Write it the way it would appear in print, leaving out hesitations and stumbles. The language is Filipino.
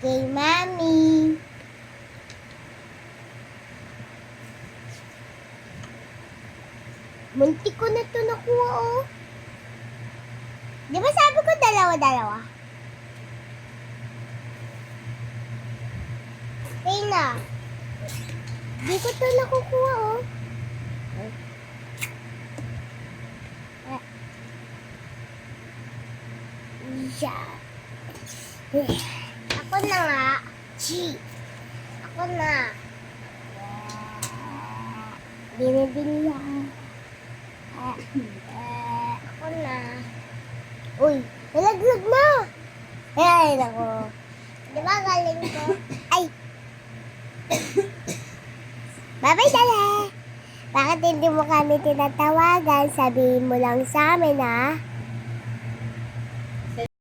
Kay Mami. Muntik ko na ito nakuha, oh. Di ba sabi ko dalawa-dalawa? Tina. Di ko ito nakukuha, oh. Yeah. Ako na nga. Chi. Ako na. Binibili ako. Ako na. Uy, nalaglag na. Ay, nako. Di ba galing ko? Ay. Bye-bye, Dale. Bakit hindi mo kami tinatawagan? Sabihin mo lang sa amin, ha?